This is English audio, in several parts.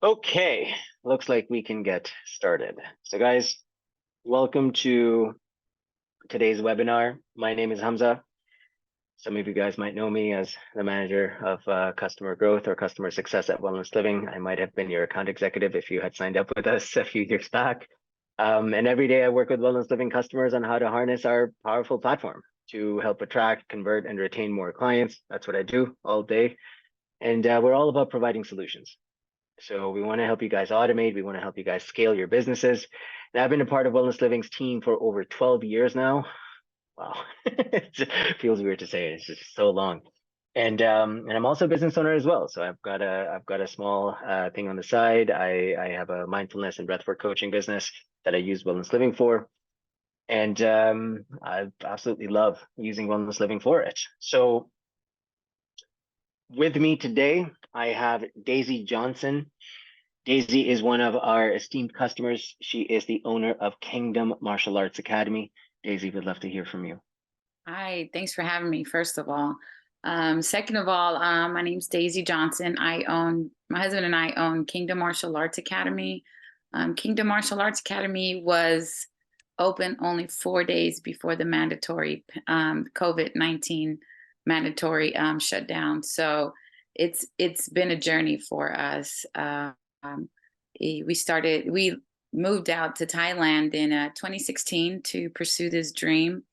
Okay, looks like we can get started. So guys, welcome to today's webinar. My name is Hamza. Some of you guys might know me as the manager of customer growth or customer success at Wellness Living. I might have been your account executive if you had signed up with us a few years back. And every day I work with Wellness Living customers on how to harness our powerful platform to help attract, convert, and retain more clients. That's what I do all day. And we're all about providing solutions. So we want to help you guys automate. We want to help you guys scale your businesses. And I've been a part of Wellness Living's team for over 12 years now. Wow, it feels weird to say it. It's just so long. And I'm also a business owner as well. So I've got a small thing on the side. I have a mindfulness and breathwork coaching business that I use Wellness Living for. And I absolutely love using Wellness Living for it. So with me today, I have Daisy Johnson. Daisy is one of our esteemed customers. She is the owner of Kingdom Martial Arts Academy. Daisy, would love to hear from you. Hi, thanks for having me, first of all. Second of all, my name's Daisy Johnson. My husband and I own Kingdom Martial Arts Academy. Kingdom Martial Arts Academy was open only 4 days before the mandatory COVID-19 mandatory shutdown. So it's been a journey for us. We moved out to Thailand in 2016 to pursue this dream.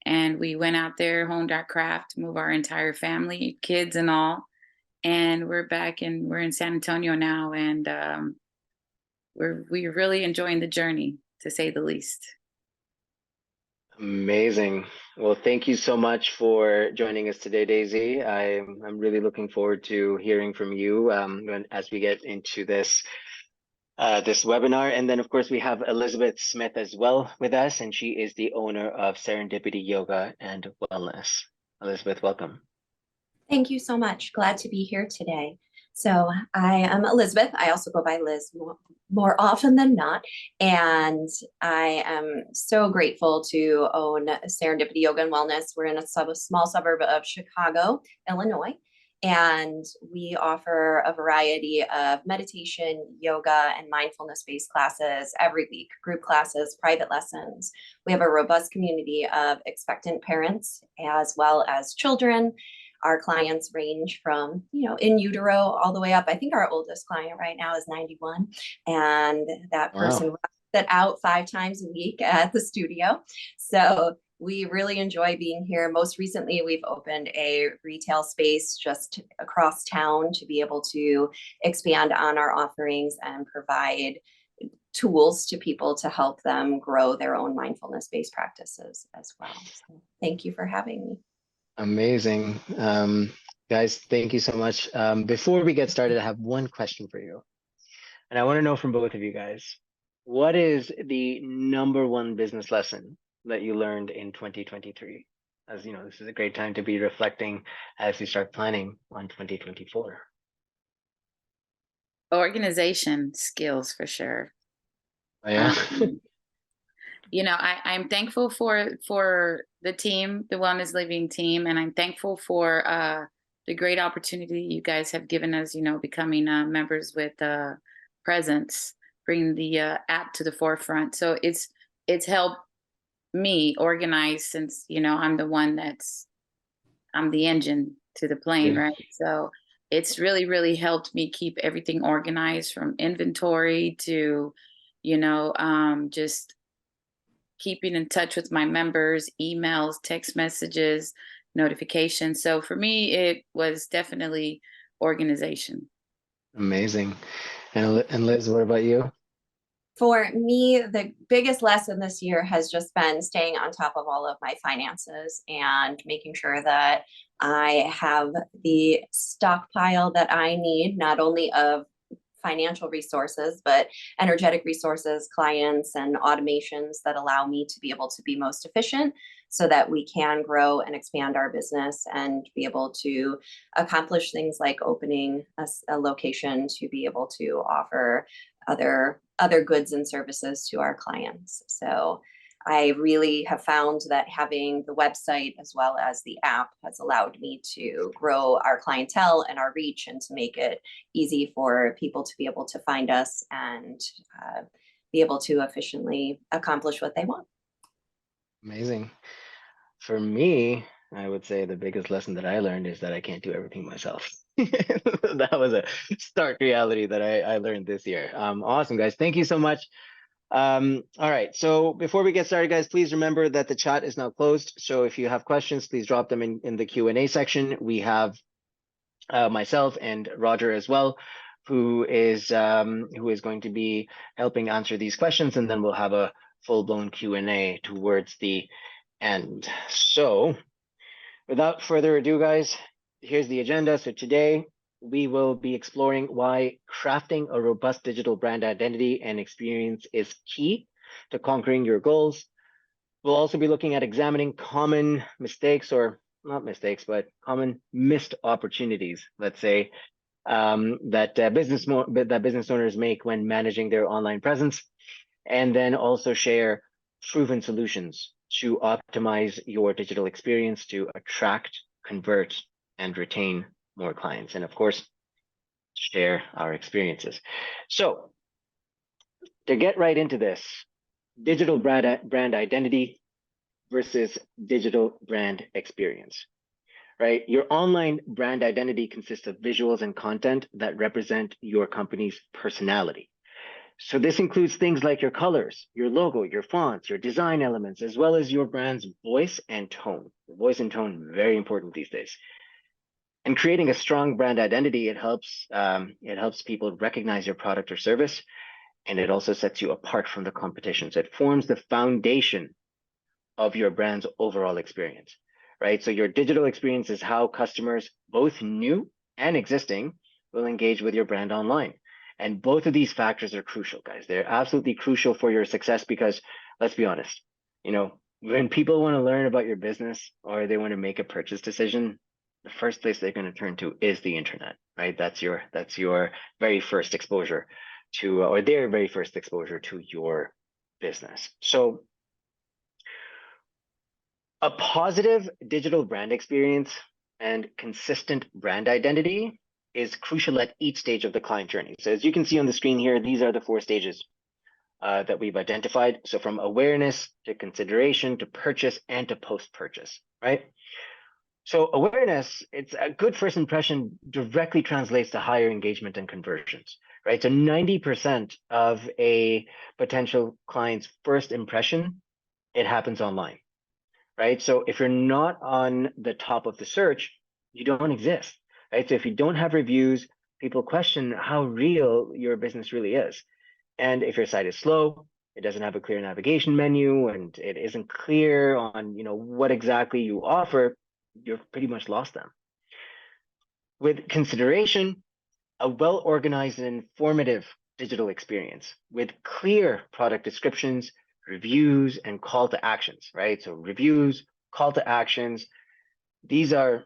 And we went out there, honed our craft, moved our entire family, kids and all. And we're back and we're in San Antonio now. And we're really enjoying the journey, to say the least. Amazing. Well, thank you so much for joining us today, Daisy. I'm really looking forward to hearing from you as we get into this webinar. And then, of course, we have Elizabeth Smith as well with us, and she is the owner of Serendipity Yoga and Wellness. Elizabeth, welcome. Thank you so much. Glad to be here today. So I am Elizabeth. I also go by Liz more often than not. And I am so grateful to own Serendipity Yoga and Wellness. We're in a small suburb of Chicago, Illinois. And we offer a variety of meditation, yoga, and mindfulness-based classes every week, group classes, private lessons. We have a robust community of expectant parents as well as children. Our clients range from, in utero all the way up. I think our oldest client right now is 91. And that person runs it out 5 times a week at the studio. So we really enjoy being here. Most recently, we've opened a retail space just across town to be able to expand on our offerings and provide tools to people to help them grow their own mindfulness-based practices as well. So thank you for having me. Amazing. Guys, thank you so much. Before we get started, I have one question for you. And I want to know from both of you guys, what is the #1 business lesson that you learned in 2023? As you know, this is a great time to be reflecting as you start planning on 2024. Organization skills, for sure. Oh, yeah. I'm thankful for the team, the Wellness Living team, and I'm thankful for the great opportunity you guys have given us, becoming members with Presence, bringing the app to the forefront. So it's helped me organize, since, I'm the engine to the plane, right? So it's really, really helped me keep everything organized, from inventory to, just keeping in touch with my members, emails, text messages, notifications. So for me, it was definitely organization. Amazing. And Liz, what about you? For me, the biggest lesson this year has just been staying on top of all of my finances and making sure that I have the stockpile that I need, not only of financial resources, but energetic resources, clients, and automations that allow me to be able to be most efficient so that we can grow and expand our business and be able to accomplish things like opening a location to be able to offer other goods and services to our clients. So I really have found that having the website as well as the app has allowed me to grow our clientele and our reach, and to make it easy for people to be able to find us and be able to efficiently accomplish what they want. Amazing. For me, I would say the biggest lesson that I learned is that I can't do everything myself. That was a stark reality that I learned this year. Awesome, guys. Thank you so much. All right. So before we get started, guys, please remember that the chat is now closed. So if you have questions, please drop them in the Q&A section. We have myself and Roger as well, who is going to be helping answer these questions, and then we'll have a full-blown Q&A towards the end. So without further ado, guys, here's the agenda. So today we will be exploring why crafting a robust digital brand identity and experience is key to conquering your goals. We'll also be looking at examining common mistakes, or not mistakes, but common missed opportunities, let's say, that business owners make when managing their online presence, and then also share proven solutions to optimize your digital experience to attract, convert, and retain more clients, and of course, share our experiences. So to get right into this, digital brand identity versus digital brand experience, right? Your online brand identity consists of visuals and content that represent your company's personality. So this includes things like your colors, your logo, your fonts, your design elements, as well as your brand's voice and tone. Voice and tone, very important these days. And creating a strong brand identity, it helps people recognize your product or service, and it also sets you apart from the competition. So it forms the foundation of your brand's overall experience, right? So your digital experience is how customers, both new and existing, will engage with your brand online. And both of these factors are crucial, guys. They're absolutely crucial for your success, because let's be honest, when people want to learn about your business or they want to make a purchase decision, the first place they're going to turn to is the internet, right? That's your very first exposure to, or their very first exposure to your business. So a positive digital brand experience and consistent brand identity is crucial at each stage of the client journey. So as you can see on the screen here, these are the 4 stages that we've identified. So from awareness to consideration to purchase and to post-purchase, right? So awareness, it's a good first impression directly translates to higher engagement and conversions, right? So 90% of a potential client's first impression, it happens online, right? So if you're not on the top of the search, you don't exist, right? So if you don't have reviews, people question how real your business really is. And if your site is slow, it doesn't have a clear navigation menu, and it isn't clear on, what exactly you offer, you've pretty much lost them. With consideration, a well-organized and informative digital experience with clear product descriptions, reviews, and call to actions, right? So reviews, call to actions, these are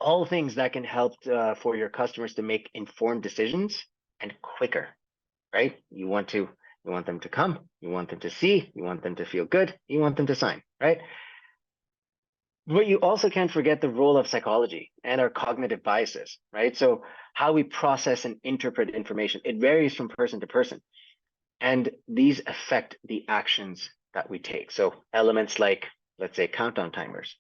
all things that can help for your customers to make informed decisions and quicker, right? You want them to come, you want them to see, you want them to feel good, you want them to sign, right? But you also can't forget the role of psychology and our cognitive biases, right? So how we process and interpret information, it varies from person to person. And these affect the actions that we take. So elements like, let's say, countdown timers,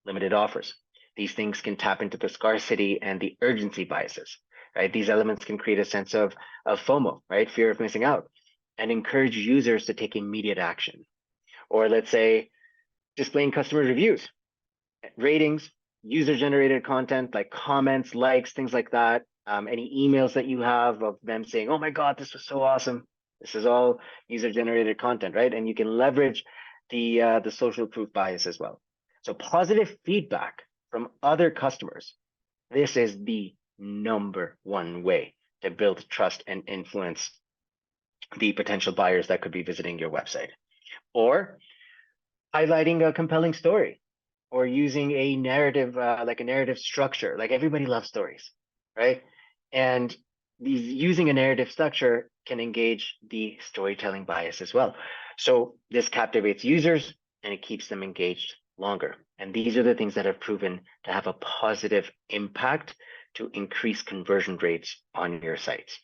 limited offers, these things can tap into the scarcity and the urgency biases, right? These elements can create a sense of FOMO, right? Fear of missing out, and encourage users to take immediate action. Or let's say, displaying customer reviews, ratings, user-generated content like comments, likes, things like that. Any emails that you have of them saying, "Oh my God, this was so awesome." This is all user-generated content, right? And you can leverage the social proof bias as well. So positive feedback from other customers. This is the #1 way to build trust and influence the potential buyers that could be visiting your website. Or highlighting a compelling story, or using a narrative, like a narrative structure. Like everybody loves stories, right? And using a narrative structure can engage the storytelling bias as well. So this captivates users and it keeps them engaged longer. And these are the things that have proven to have a positive impact to increase conversion rates on your sites.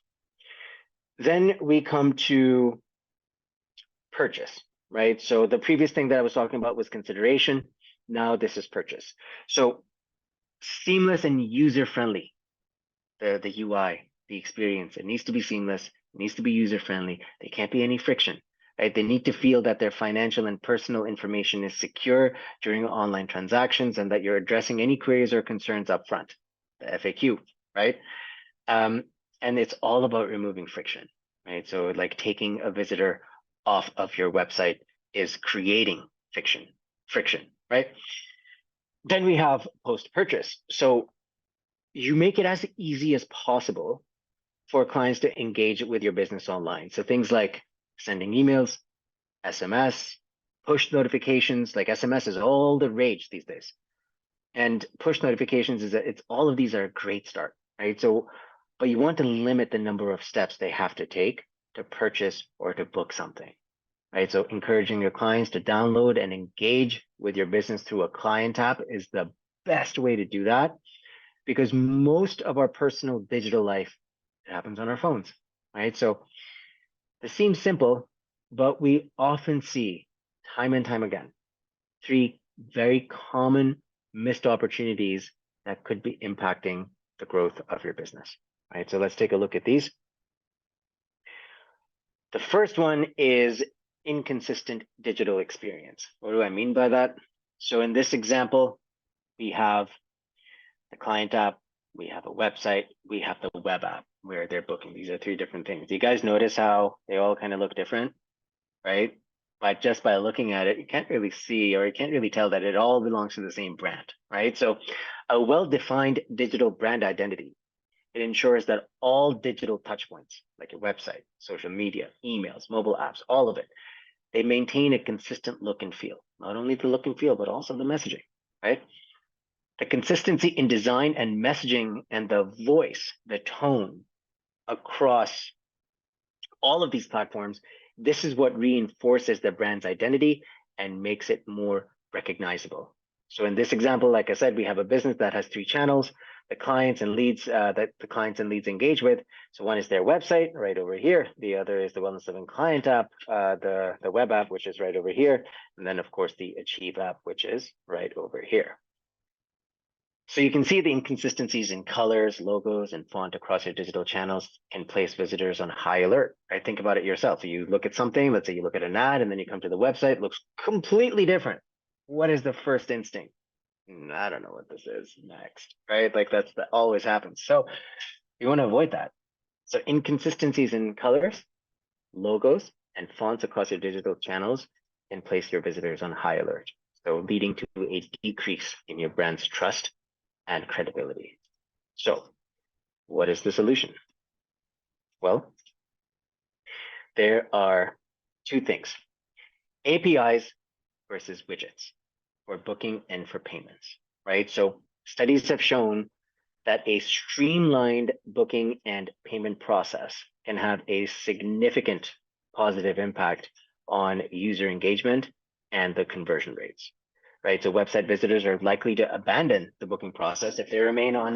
Then we come to purchase, right? So the previous thing that I was talking about was consideration. Now this is purchase. So seamless and user-friendly, the UI, the experience, it needs to be seamless, it needs to be user-friendly. There can't be any friction, right? They need to feel that their financial and personal information is secure during online transactions and that you're addressing any queries or concerns up front, the FAQ, right? And it's all about removing friction, right? So like taking a visitor off of your website is creating friction, right? Then we have post-purchase. So you make it as easy as possible for clients to engage with your business online. So things like sending emails, SMS, push notifications, like SMS is all the rage these days. And push notifications it's all of these are a great start, right? So, but you want to limit the number of steps they have to take to purchase or to book something, right? So encouraging your clients to download and engage with your business through a client app is the best way to do that, because most of our personal digital life happens on our phones, right? So this seems simple, but we often see time and time again, 3 very common missed opportunities that could be impacting the growth of your business, right? So let's take a look at these. The first one is inconsistent digital experience. What do I mean by that? So in this example, we have the client app, we have a website, we have the web app where they're booking. These are 3 different things. Do you guys notice how they all kind of look different, right? But just by looking at it, you can't really see or you can't really tell that it all belongs to the same brand, right? So a well-defined digital brand identity, it ensures that all digital touchpoints, like your website, social media, emails, mobile apps, all of it, they maintain a consistent look and feel. Not only the look and feel, but also the messaging, right? The consistency in design and messaging and the voice, the tone across all of these platforms, this is what reinforces the brand's identity and makes it more recognizable. So in this example, like I said, we have a business that has 3 channels, the clients and leads that the clients and leads engage with. So one is their website right over here. The other is the WellnessLiving client app, the web app, which is right over here. And then of course the Achieve app, which is right over here. So you can see the inconsistencies in colors, logos, and font across your digital channels can place visitors on high alert, right? Think about it yourself. So you look at something, let's say you look at an ad, and then you come to the website, it looks completely different. What is the first instinct? I don't know what this is next, right? Like that always happens. So you want to avoid that. So inconsistencies in colors, logos, and fonts across your digital channels can place your visitors on high alert. So leading to a decrease in your brand's trust and credibility. So what is the solution? Well, there are 2 things, APIs versus widgets for booking and for payments, right? So studies have shown that a streamlined booking and payment process can have a significant positive impact on user engagement and the conversion rates, right? So website visitors are likely to abandon the booking process if they remain on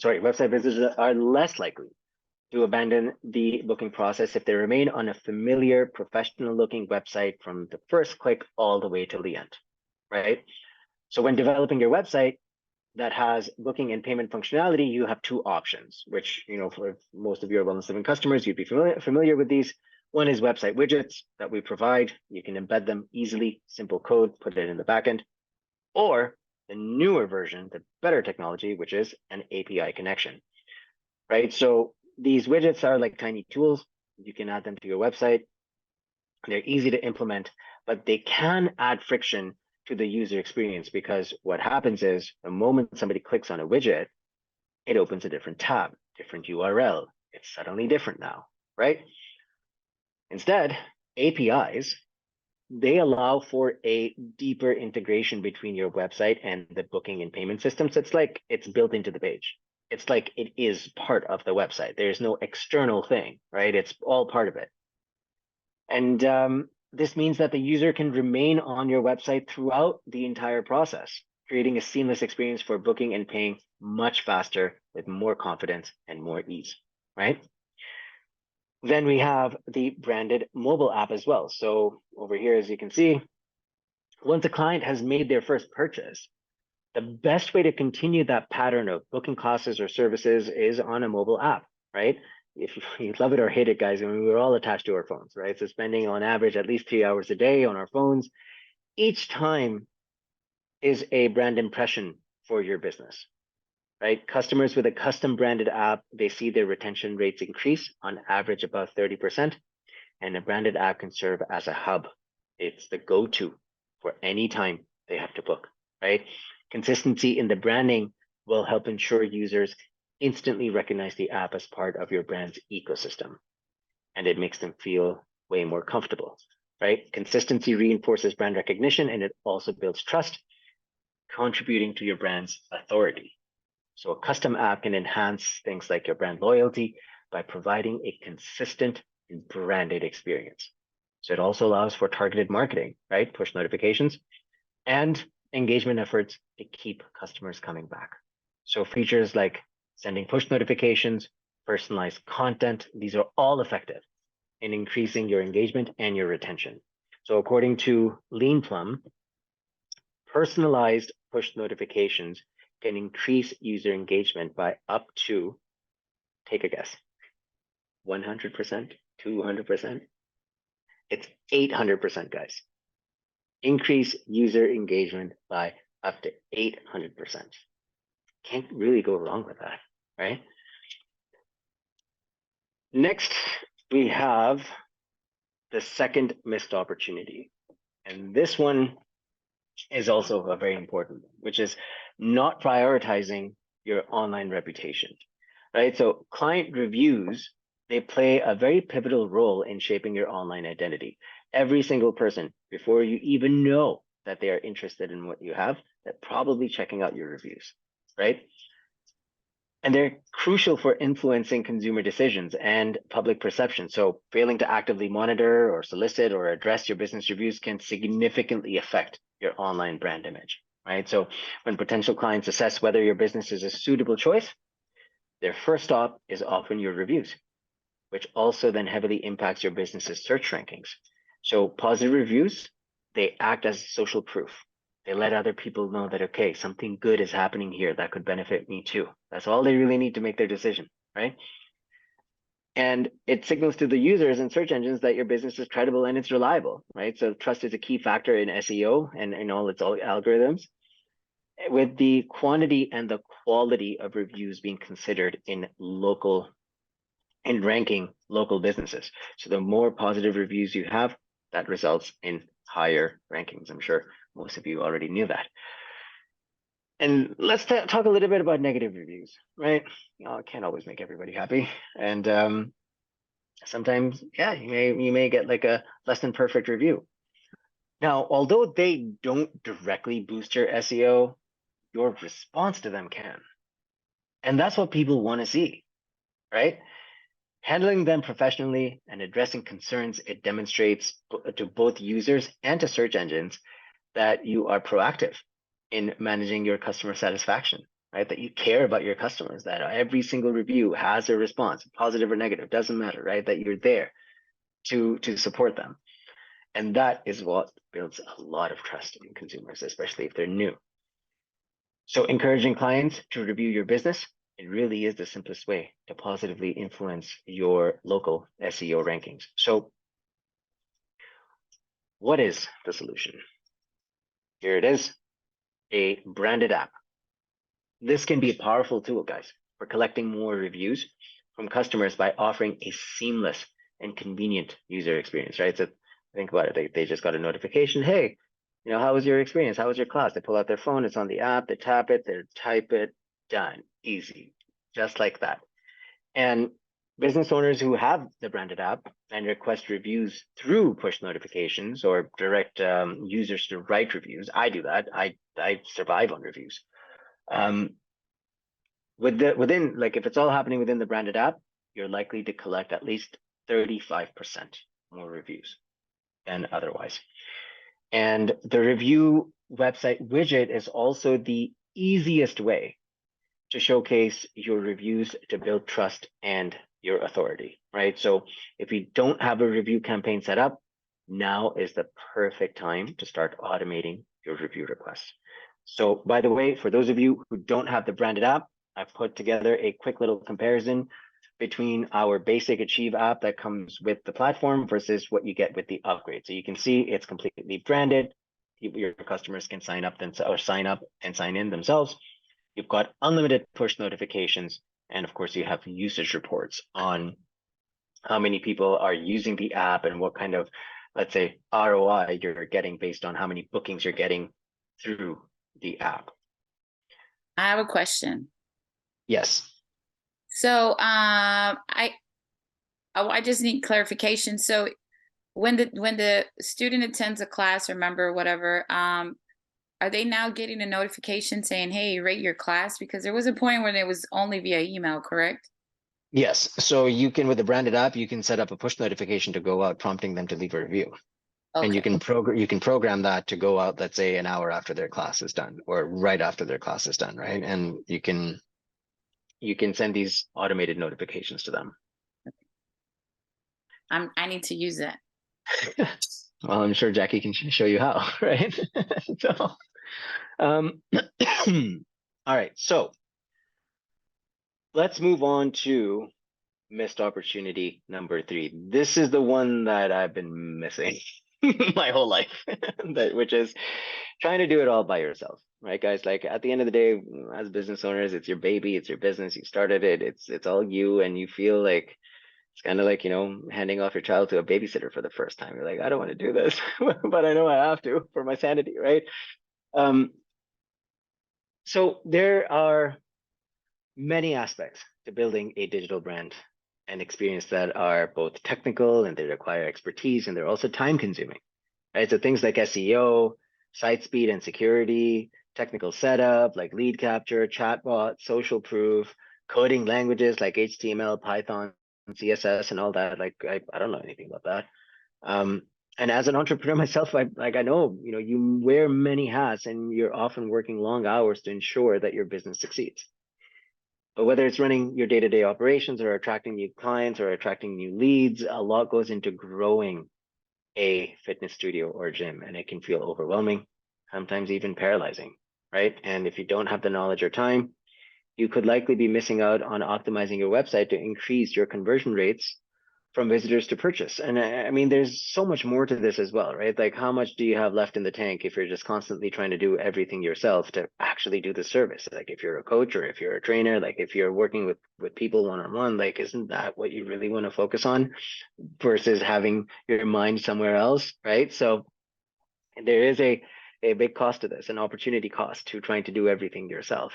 website visitors are less likely to abandon the booking process if they remain on a familiar, professional-looking website from the first click all the way till the end, right? So when developing your website that has booking and payment functionality, you have 2 options, which, for most of your Wellness Living customers, you'd be familiar with these. One is website widgets that we provide. You can embed them easily, simple code, put it in the backend, or the newer version, the better technology, which is an API connection, right? So these widgets are like tiny tools. You can add them to your website. They're easy to implement, but they can add friction to the user experience, because what happens is the moment somebody clicks on a widget, it opens a different tab, different URL. It's suddenly different now, right? Instead, APIs, they allow for a deeper integration between your website and the booking and payment systems. It's like it's built into the page. It's like it is part of the website. There's no external thing, right? It's all part of it. And this means that the user can remain on your website throughout the entire process, creating a seamless experience for booking and paying much faster with more confidence and more ease, right? Then we have the branded mobile app as well. So over here, as you can see, once a client has made their first purchase, the best way to continue that pattern of booking classes or services is on a mobile app, right? If you love it or hate it, guys, I mean, we're all attached to our phones, right? So spending on average at least 3 hours a day on our phones, each time is a brand impression for your business, right? Customers with a custom branded app, they see their retention rates increase on average above 30%. And a branded app can serve as a hub. It's the go-to for any time they have to book, right? Consistency in the branding will help ensure users instantly recognize the app as part of your brand's ecosystem, and it makes them feel way more comfortable, right? Consistency reinforces brand recognition, and it also builds trust, contributing to your brand's authority. So a custom app can enhance things like your brand loyalty by providing a consistent and branded experience. So it also allows for targeted marketing, right? Push notifications and engagement efforts to keep customers coming back. So features like sending push notifications, personalized content, these are all effective in increasing your engagement and your retention. So according to Lean Plum, personalized push notifications can increase user engagement by up to, take a guess, 100%, 200%? It's 800%, guys. Increase user engagement by up to 800%. Can't really go wrong with that, right? Next, we have the second missed opportunity. And this one is also a very important one, which is not prioritizing your online reputation, right? So client reviews, they play a very pivotal role in shaping your online identity. Every single person, before you even know that they are interested in what you have, they're probably checking out your reviews, right? And they're crucial for influencing consumer decisions and public perception. So failing to actively monitor or solicit or address your business reviews can significantly affect your online brand image, right? So when potential clients assess whether your business is a suitable choice, their first stop is often your reviews, which also then heavily impacts your business's search rankings. So positive reviews, they act as social proof. They let other people know that, okay, something good is happening here that could benefit me too. That's all they really need to make their decision, right? And it signals to the users and search engines that your business is credible and it's reliable, right? So trust is a key factor in SEO and in all its algorithms, with the quantity and the quality of reviews being considered in ranking local businesses. So the more positive reviews you have, that results in higher rankings. I'm sure most of you already knew that. And let's talk a little bit about negative reviews, right? You know, I can't always make everybody happy. And sometimes, yeah, you may get like a less than perfect review. Now, although they don't directly boost your SEO, your response to them can. And that's what people want to see, right? Handling them professionally and addressing concerns, it demonstrates to both users and to search engines that you are proactive in managing your customer satisfaction, right? That you care about your customers, that every single review has a response, positive or negative, doesn't matter, right? That you're there to support them. And that is what builds a lot of trust in consumers, especially if they're new. So encouraging clients to review your business, it really is the simplest way to positively influence your local SEO rankings. So what is the solution? Here it is, a branded app. This can be a powerful tool, guys, for collecting more reviews from customers by offering a seamless and convenient user experience, right? So think about it, they just got a notification, hey, you know, how was your experience? How was your class? They pull out their phone, it's on the app, they tap it, they type it, done, easy, just like that. And business owners who have the branded app and request reviews through push notifications or direct users to write reviews, I do that. I survive on reviews. Within, like if it's all happening within the branded app, you're likely to collect at least 35% more reviews than otherwise. And the review website widget is also the easiest way to showcase your reviews to build trust and your authority, right? So if you don't have a review campaign set up, now is the perfect time to start automating your review requests. So by the way, for those of you who don't have the branded app, I've put together a quick little comparison between our basic Achieve app that comes with the platform versus what you get with the upgrade. So you can see it's completely branded. Your customers can sign up and sign in themselves. You've got unlimited push notifications. And of course, you have usage reports on how many people are using the app and what kind of, let's say, ROI you're getting based on how many bookings you're getting through the app. I have a question. Yes. So I just need clarification. So when the student attends a class or member or whatever, are they now getting a notification saying, hey, rate your class? Because there was a point when it was only via email, correct? Yes. So you can, with the branded app, you can set up a push notification to go out prompting them to leave a review. Okay. And you can program that to go out, let's say, an hour after their class is done or right after their class is done, right? And you can send these automated notifications to them. I need to use that. Well, I'm sure Jackie can show you how, right? So, all right. So let's move on to missed opportunity number 3. This is the one that I've been missing my whole life, which is trying to do it all by yourself, right, guys? Like at the end of the day, as business owners, it's your baby, it's your business, you started it, it's all you, and you feel like it's kind of like, handing off your child to a babysitter for the first time. You're like, I don't want to do this, but I know I have to for my sanity, right? So there are many aspects to building a digital brand and experience that are both technical and they require expertise and they're also time consuming, right? So things like SEO, site speed and security, technical setup like lead capture, chatbot, social proof, coding languages like HTML, Python, CSS, and all that. Like I don't know anything about that. And as an entrepreneur myself, I know, you wear many hats and you're often working long hours to ensure that your business succeeds. But whether it's running your day-to-day operations or attracting new clients or attracting new leads, a lot goes into growing a fitness studio or gym, and it can feel overwhelming, sometimes even paralyzing, right? And if you don't have the knowledge or time, you could likely be missing out on optimizing your website to increase your conversion rates from visitors to purchase. And I mean, there's so much more to this as well, right? Like how much do you have left in the tank if you're just constantly trying to do everything yourself to actually do the service? Like if you're a coach or if you're a trainer, like if you're working with people one-on-one, like isn't that what you really want to focus on versus having your mind somewhere else, right? So there is a big cost to this, an opportunity cost to trying to do everything yourself.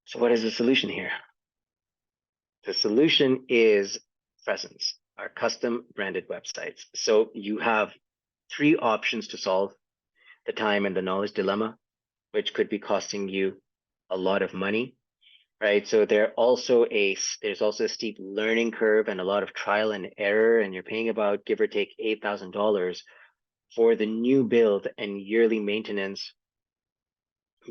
So what is the solution here? The solution is presence, our custom branded websites. So you have 3 options to solve the time and the knowledge dilemma, which could be costing you a lot of money, right? So there's also a steep learning curve and a lot of trial and error, and you're paying about, give or take, $8,000 for the new build and yearly maintenance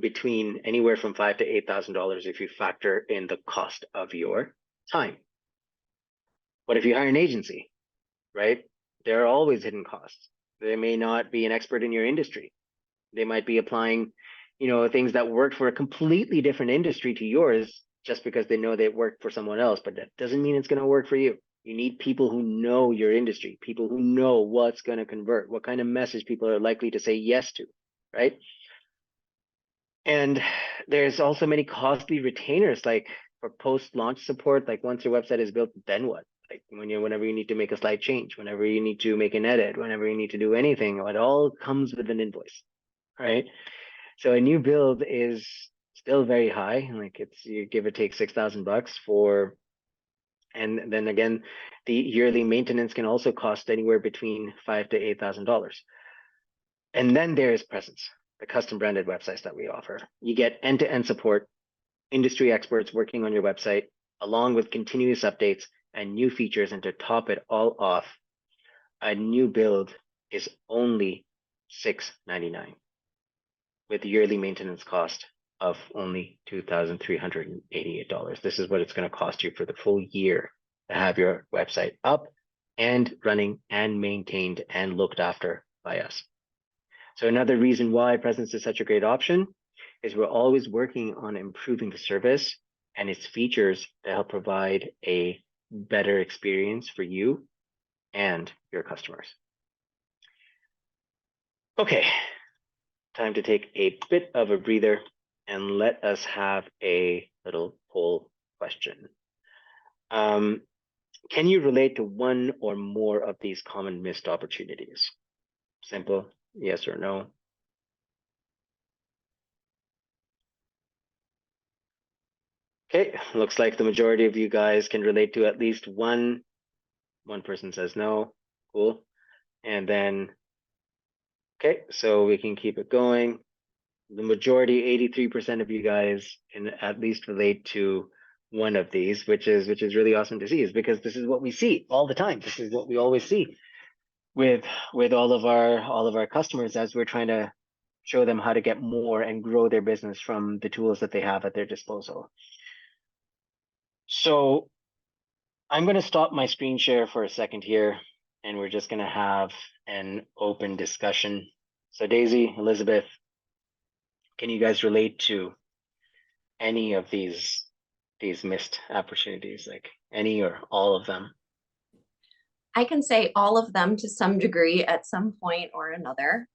between anywhere from $5,000 to $8,000 if you factor in the cost of your time. But if you hire an agency, right, there are always hidden costs. They may not be an expert in your industry. They might be applying, things that worked for a completely different industry to yours just because they know they worked for someone else, but that doesn't mean it's going to work for you. You need people who know your industry, people who know what's going to convert, what kind of message people are likely to say yes to, right? And there's also many costly retainers, like for post-launch support, like once your website is built, then what? Like whenever you need to make a slight change, whenever you need to make an edit, whenever you need to do anything, it all comes with an invoice, right? So a new build is still very high. Like you give or take $6,000 for, and then again, the yearly maintenance can also cost anywhere between $5,000 to $8,000. And then there is presence, the custom branded websites that we offer. You get end-to-end support, industry experts working on your website, along with continuous updates and new features. And to top it all off, a new build is only $699 with yearly maintenance cost of only $2,388. This is what it's going to cost you for the full year to have your website up and running and maintained and looked after by us. So another reason why Presence is such a great option is we're always working on improving the service and its features to help provide a better experience for you and your customers. Okay, time to take a bit of a breather and let us have a little poll question. Can you relate to one or more of these common missed opportunities? Simple, yes or no. Okay, looks like the majority of you guys can relate to at least one. One person says no, cool. And then, okay, so we can keep it going. The majority, 83% of you guys can at least relate to one of these, which is really awesome to see, is because this is what we see all the time. This is what we always see with all of our customers as we're trying to show them how to get more and grow their business from the tools that they have at their disposal. So I'm going to stop my screen share for a second here, and we're just going to have an open discussion. So Daisy, Elizabeth, can you guys relate to any of these missed opportunities, like any or all of them? I can say all of them to some degree at some point or another.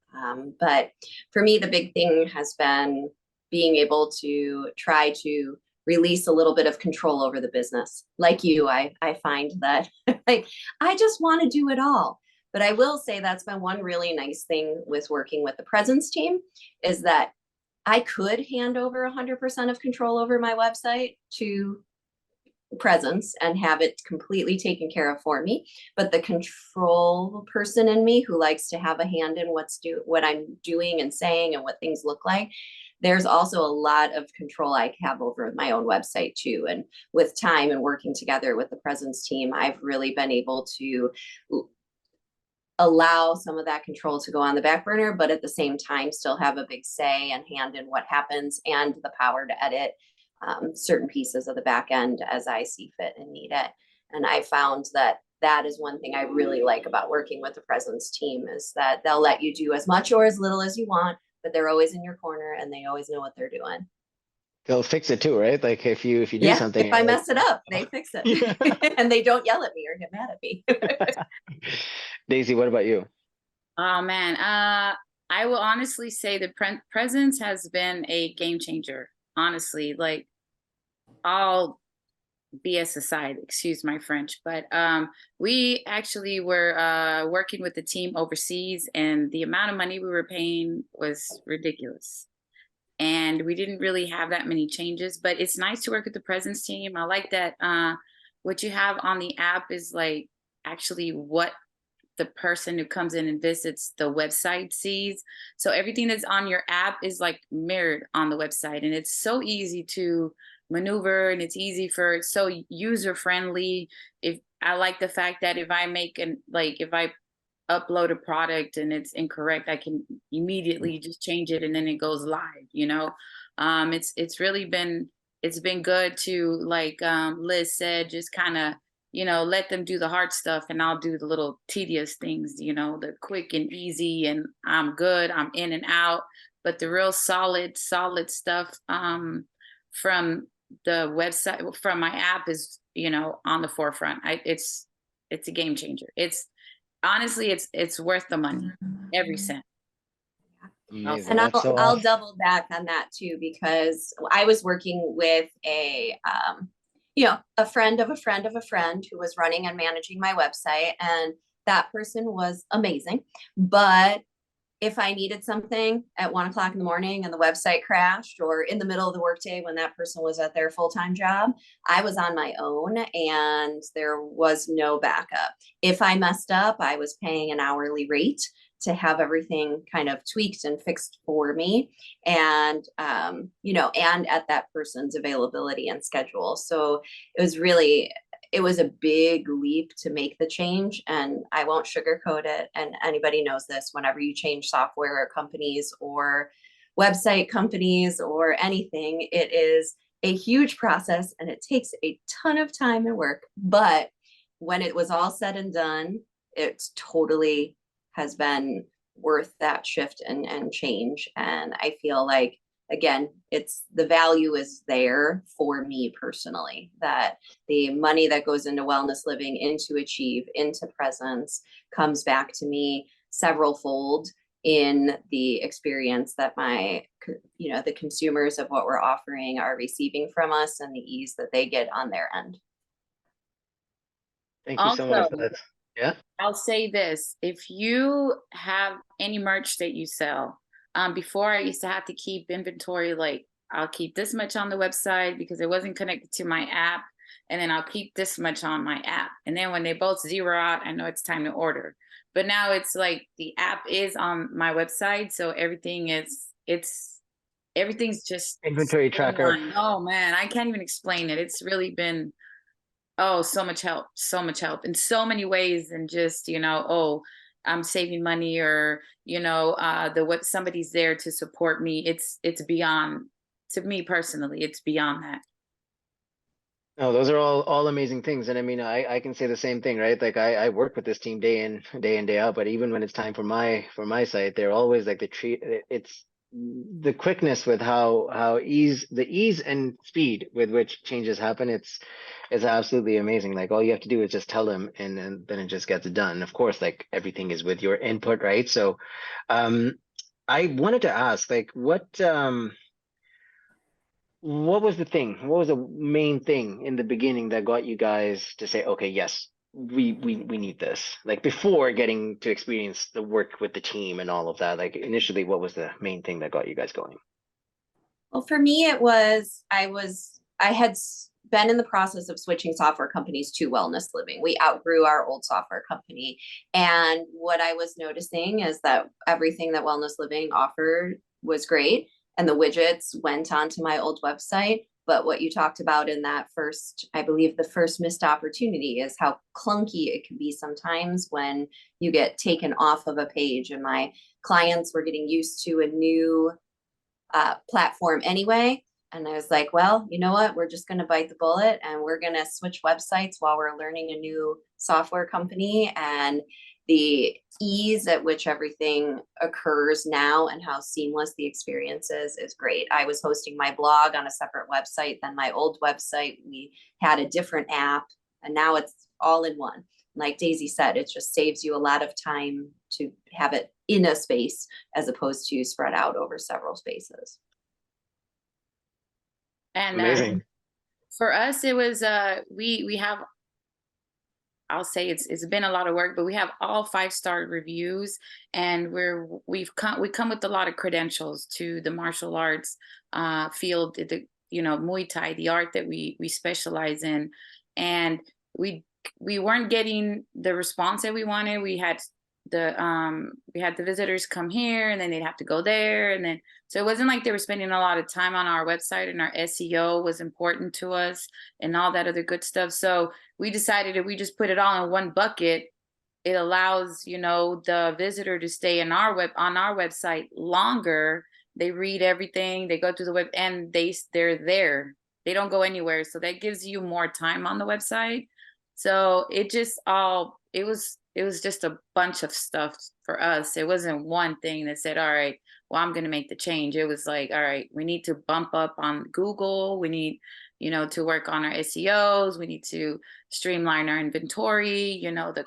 But for me, the big thing has been being able to try to release a little bit of control over the business. Like you, I find that like I just want to do it all. But I will say that's been one really nice thing with working with the Presence team, is that I could hand over 100% of control over my website to Presence and have it completely taken care of for me. But the control person in me who likes to have a hand in what I'm doing and saying and what things look like, there's also a lot of control I have over my own website too. And with time and working together with the Presence team, I've really been able to allow some of that control to go on the back burner, but at the same time still have a big say and hand in what happens and the power to edit certain pieces of the back end as I see fit and need it. And I found that that is one thing I really like about working with the Presence team, is that they'll let you do as much or as little as you want, but they're always in your corner and they always know what they're doing. They'll fix it too, right? Like if you do something, if I mess it up, they fix it. Yeah. And they don't yell at me or get mad at me. Daisy, what about you? Oh man, I will honestly say the Presence has been a game changer. Honestly, like, all BS aside, excuse my French, but we actually were working with the team overseas, and the amount of money we were paying was ridiculous. And we didn't really have that many changes, but it's nice to work with the Presence team. I like that what you have on the app is like actually what the person who comes in and visits the website sees. So everything that's on your app is like mirrored on the website, and it's so easy to maneuver, and it's so user friendly. If I like the fact that if I if I upload a product and it's incorrect, I can immediately just change it and then it goes live, it's really been, it's been good to, like Liz said, just kind of, let them do the hard stuff and I'll do the little tedious things, the quick and easy, and I'm good, I'm in and out. But the real solid stuff from the website, from my app is, on the forefront. It's a game changer. It's honestly, it's worth the money, every cent. Amazing. And That's so I'll awesome. double back on that too, because I was working with a friend of a friend of a friend who was running and managing my website, and that person was amazing. But if I needed something at 1:00 in the morning and the website crashed, or in the middle of the workday when that person was at their full-time job, I was on my own and there was no backup. If I messed up, I was paying an hourly rate to have everything kind of tweaked and fixed for me, and and at that person's availability and schedule. So it was really, it was a big leap to make the change, and I won't sugarcoat it. And anybody knows this, whenever you change software companies or website companies or anything, it is a huge process and it takes a ton of time and work. But when it was all said and done, it totally has been worth that shift and change. And I feel like, again, it's the value is there for me personally, that the money that goes into wellness living, into Achieve, into Presence comes back to me several fold in the experience that my, the consumers of what we're offering are receiving from us, and the ease that they get on their end. Thank you so much. Also, That's, yeah. I'll say this, if you have any merch that you sell, before I used to have to keep inventory, like I'll keep this much on the website because it wasn't connected to my app, and then I'll keep this much on my app. And then when they both zero out, I know it's time to order. But now it's like the app is on my website, so everything's just Inventory tracker. Oh man, I can't even explain it. It's really been so much help in so many ways, and just, I'm saving money, or, what somebody's there to support me. It's beyond, to me personally, it's beyond that. No, those are all amazing things. And I mean, I can say the same thing, right? Like I work with this team day in, day out, but even when it's time for my site, they're always like it's the quickness with the ease and speed with which changes happen. It's absolutely amazing. Like all you have to do is just tell them, and then it just gets done. Of course, like everything is with your input, right? So I wanted to ask, like, what was the thing? What was the main thing in the beginning that got you guys to say, okay, yes, we need this? Like before getting to experience the work with the team and all of that, like initially, what was the main thing that got you guys going? Well, for me, it was, I had been in the process of switching software companies to Wellness Living. We outgrew our old software company. And what I was noticing is that everything that Wellness Living offered was great, and the widgets went onto my old website. But what you talked about in that first, I believe the first missed opportunity, is how clunky it can be sometimes when you get taken off of a page. And my clients were getting used to a new platform anyway. And I was like, well, you know what? We're just going to bite the bullet, and we're going to switch websites while we're learning a new software company. And the ease at which everything occurs now and how seamless the experience is great. I was hosting my blog on a separate website than my old website. We had a different app, and now it's all in one. Like Daisy said, it just saves you a lot of time to have it in a space as opposed to spread out over several spaces. And Amazing. For us, it was we have, I'll say it's been a lot of work, but we have all 5-star reviews, and we come with a lot of credentials to the martial arts field, the Muay Thai, the art that we specialize in, and we weren't getting the response that we wanted. We had the visitors come here, and then they'd have to go there, and then so it wasn't like they were spending a lot of time on our website, and our SEO was important to us and all that other good stuff. So we decided if we just put it all in one bucket, it allows the visitor to stay on our website longer. They read everything, they go to the web, and they're there. They don't go anywhere. So that gives you more time on the website. So it was just a bunch of stuff for us. It wasn't one thing that said, all right, well, I'm going to make the change. It was like, all right, we need to bump up on Google. We need, to work on our SEOs. We need to streamline our inventory, the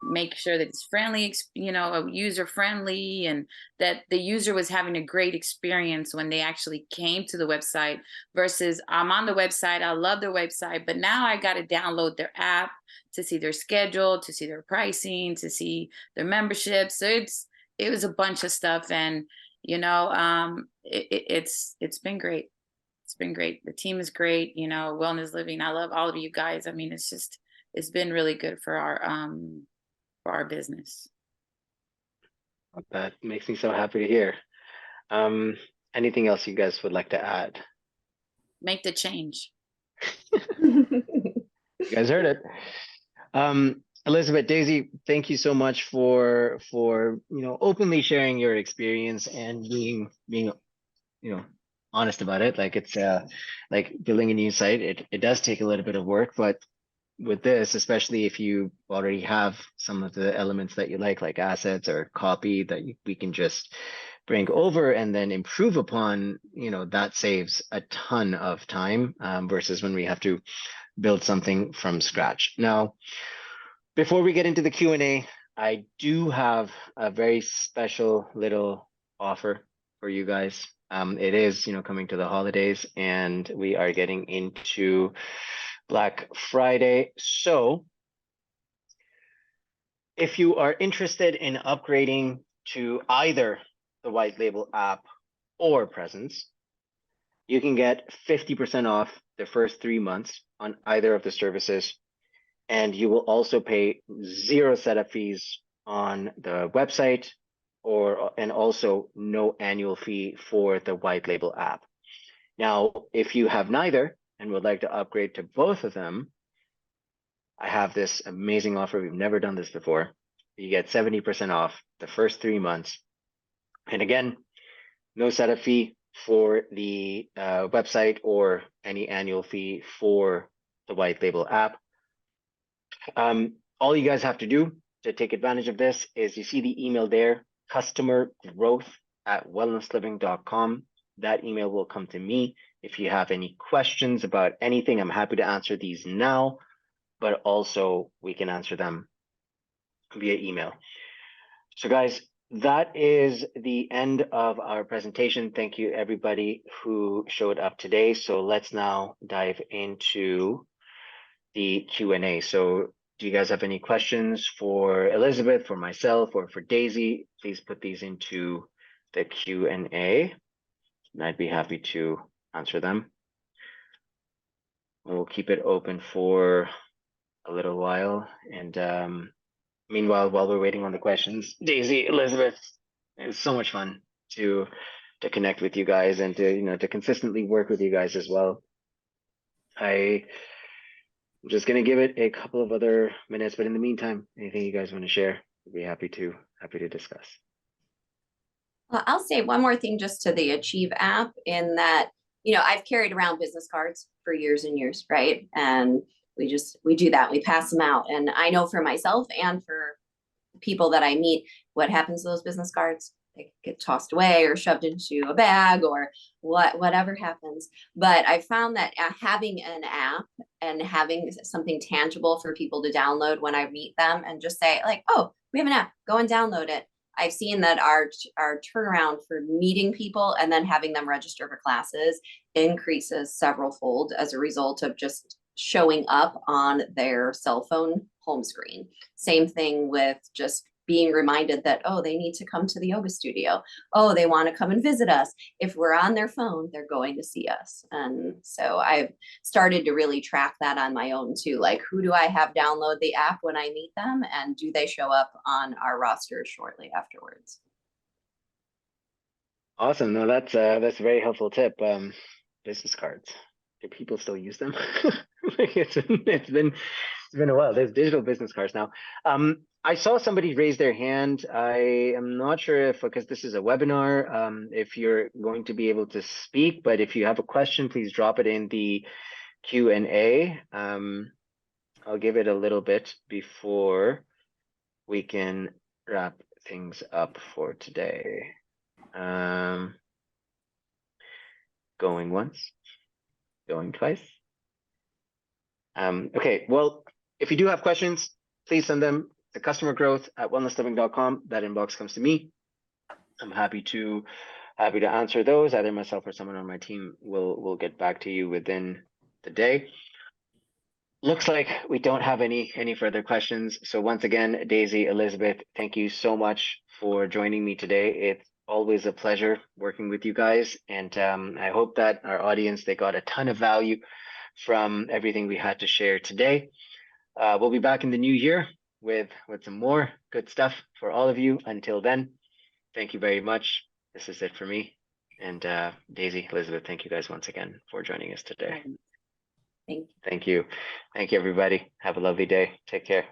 make sure that it's friendly, user friendly, and that the user was having a great experience when they actually came to the website versus I'm on the website. I love their website, but now I got to download their app to see their schedule, to see their pricing, to see their membership. So it was a bunch of stuff, and it's been great. It's been great. The team is great. Wellness Living. I love all of you guys. I mean, it's been really good for our business. That makes me so happy to hear. Anything else you guys would like to add? Make the change. You guys heard it. Elizabeth, Daisy, thank you so much for openly sharing your experience and being honest about it. Like it's like building a new site. It does take a little bit of work, but with this, especially if you already have some of the elements that you like assets or copy that we can just bring over and then improve upon, that saves a ton of time versus when we have to build something from scratch. Now, before we get into the Q&A, I do have a very special little offer for you guys. It is, coming to the holidays and we are getting into Black Friday. So if you are interested in upgrading to either the white label app or presence, you can get 50% off the first 3 months on either of the services. And you will also pay 0 setup fees on the website and also no annual fee for the white label app. Now, if you have neither and would like to upgrade to both of them, I have this amazing offer. We've never done this before. You get 70% off the first 3 months. And again, no setup fee for the website or any annual fee for the white label app. All you guys have to do to take advantage of this is you see the email there, customergrowth@wellnessliving.com. That email will come to me. If you have any questions about anything, I'm happy to answer these now, but also we can answer them via email. So guys, that is the end of our presentation. Thank you everybody who showed up today. So let's now dive into the Q&A. So do you guys have any questions for Elizabeth, for myself, or for Daisy? Please put these into the Q&A, and I'd be happy to answer them. We'll keep it open for a little while. And meanwhile, while we're waiting on the questions, Daisy, Elizabeth, it's so much fun to connect with you guys and to consistently work with you guys as well. I'm just going to give it a couple of other minutes, but in the meantime, anything you guys want to share, I'd be happy to discuss. Well, I'll say one more thing just to the Achieve app in that, I've carried around business cards for years and years, right? And we do that. We pass them out. And I know for myself and for people that I meet, what happens to those business cards? They get tossed away or shoved into a bag or whatever happens. But I found that having an app and having something tangible for people to download when I meet them and just say like, oh, we have an app, go and download it. I've seen that our turnaround for meeting people and then having them register for classes increases several fold as a result of just showing up on their cell phone home screen. Same thing with just being reminded that, oh, they need to come to the yoga studio. Oh, they want to come and visit us. If we're on their phone, they're going to see us. And so I've started to really track that on my own too. Like, who do I have download the app when I meet them? And do they show up on our roster shortly afterwards? Awesome. No, that's a very helpful tip. Business cards. Do people still use them? It's been a while. There's digital business cards now. I saw somebody raise their hand. I am not sure if, because this is a webinar, if you're going to be able to speak, but if you have a question, please drop it in the Q&A. I'll give it a little bit before we can wrap things up for today. Going once, going twice. Okay, well, if you do have questions, please send them to customergrowth@wellnessliving.com. That inbox comes to me. I'm happy to answer those. Either myself or someone on my team will get back to you within the day. Looks like we don't have any further questions. So once again, Daisy, Elizabeth, thank you so much for joining me today. It's always a pleasure working with you guys. And I hope that our audience, they got a ton of value from everything we had to share today. We'll be back in the new year with some more good stuff for all of you. Until then, thank you very much. This is it for me. And Daisy, Elizabeth, thank you guys once again for joining us today. Thank you. Thank you. Thank you, everybody. Have a lovely day. Take care.